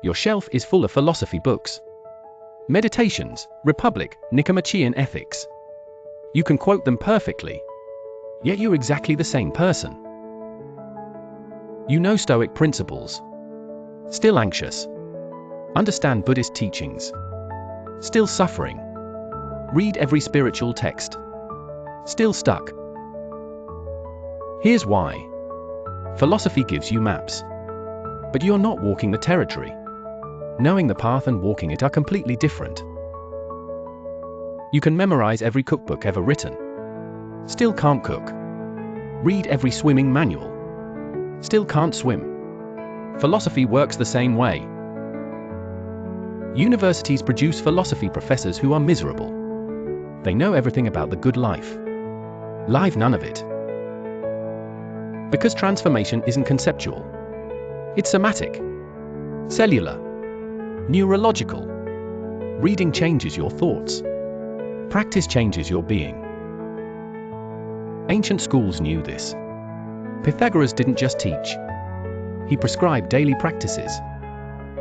Your shelf is full of philosophy books. Meditations, Republic, Nicomachean Ethics. You can quote them perfectly. Yet you're exactly the same person. You know Stoic principles. Still anxious. Understand Buddhist teachings. Still suffering. Read every spiritual text. Still stuck. Here's why. Philosophy gives you maps. But you're not walking the territory. Knowing the path and walking it are completely different. You can memorize every cookbook ever written. Still can't cook. Read every swimming manual. Still can't swim. Philosophy works the same way. Universities produce philosophy professors who are miserable. They know everything about the good life. Live none of it. Because transformation isn't conceptual. It's somatic. Cellular. Neurological. Reading changes your thoughts. Practice changes your being. Ancient schools knew this. Pythagoras didn't just teach. He prescribed daily practices.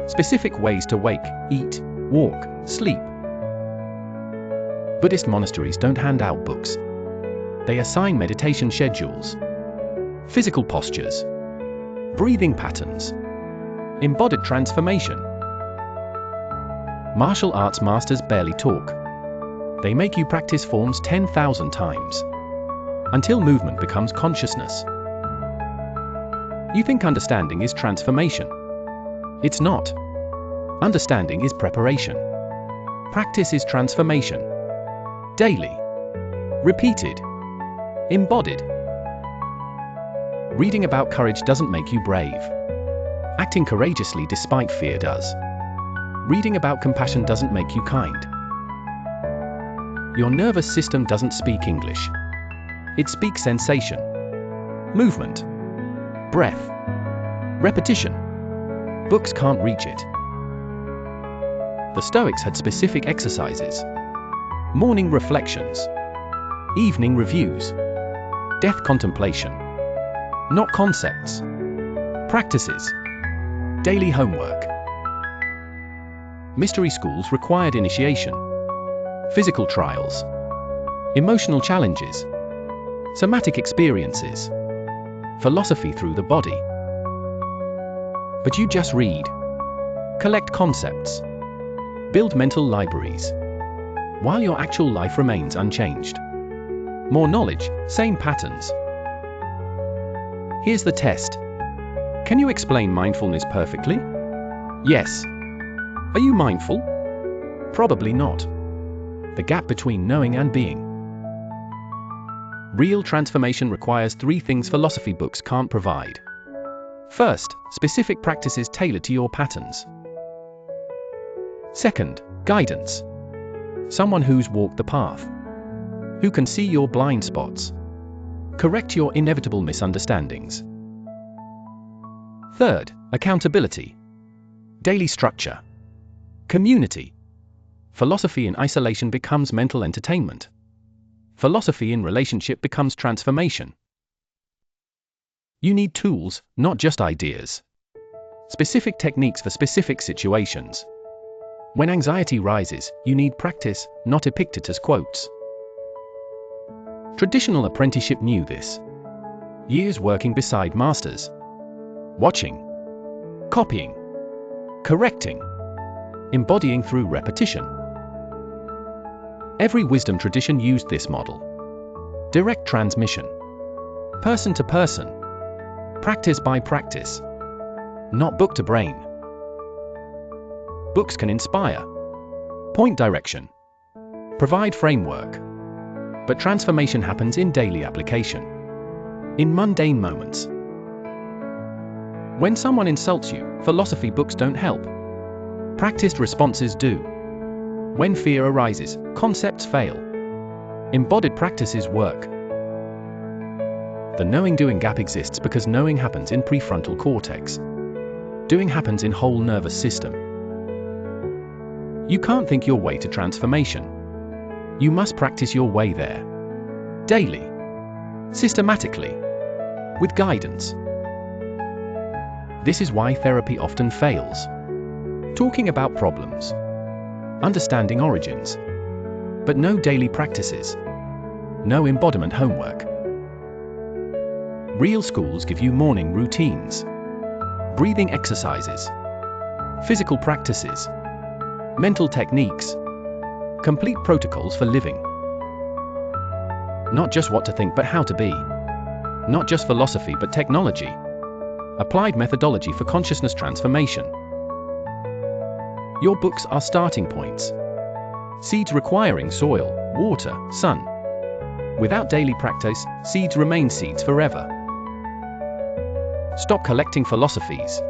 Specific ways to wake, eat, walk, sleep. Buddhist monasteries don't hand out books. They assign meditation schedules. Physical postures. Breathing patterns. Embodied transformation. Martial arts masters barely talk. They make you practice forms 10,000 times. Until movement becomes consciousness. You think understanding is transformation. It's not. Understanding is preparation. Practice is transformation. Daily. Repeated. Embodied. Reading about courage doesn't make you brave. Acting courageously despite fear does. Reading about compassion doesn't make you kind. Your nervous system doesn't speak English. It speaks sensation. Movement. Breath. Repetition. Books can't reach it. The Stoics had specific exercises. Morning reflections. Evening reviews. Death contemplation. Not concepts. Practices. Daily homework. Mystery schools required initiation. Physical trials. Emotional challenges. Somatic experiences. Philosophy through the body. But you just read. Collect concepts. Build mental libraries. While your actual life remains unchanged. More knowledge, same patterns. Here's the test. Can you explain mindfulness perfectly? Yes. Are you mindful? Probably not. The gap between knowing and being. Real transformation requires 3 things philosophy books can't provide. First, specific practices tailored to your patterns. Second, guidance. Someone who's walked the path. Who can see your blind spots. Correct your inevitable misunderstandings. Third, accountability. Daily structure. Community. Philosophy in isolation becomes mental entertainment. Philosophy in relationship becomes transformation. You need tools, not just ideas. Specific techniques for specific situations. When anxiety rises, you need practice, not Epictetus quotes. Traditional apprenticeship knew this. Years working beside masters. Watching. Copying. Correcting. Embodying through repetition. Every wisdom tradition used this model. Direct transmission. Person to person. Practice by practice. Not book to brain. Books can inspire. Point direction. Provide framework. But transformation happens in daily application. In mundane moments. When someone insults you, philosophy books don't help. Practiced responses do. When fear arises, concepts fail. Embodied practices work. The knowing-doing gap exists because knowing happens in prefrontal cortex. Doing happens in whole nervous system. You can't think your way to transformation. You must practice your way there. Daily. Systematically. With guidance. This is why therapy often fails. Talking about problems. Understanding origins. But no daily practices. No embodiment homework. Real schools give you morning routines, breathing exercises, physical practices, mental techniques, complete protocols for living. Not just what to think but how to be. Not just philosophy but technology. Applied methodology for consciousness transformation. Your books are starting points. Seeds requiring soil, water, sun. Without daily practice, seeds remain seeds forever. Stop collecting philosophies.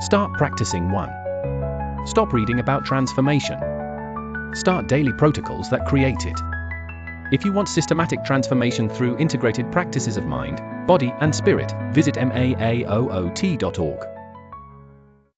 Start practicing one. Stop reading about transformation. Start daily protocols that create it. If you want systematic transformation through integrated practices of mind, body, and spirit, visit maaoot.org.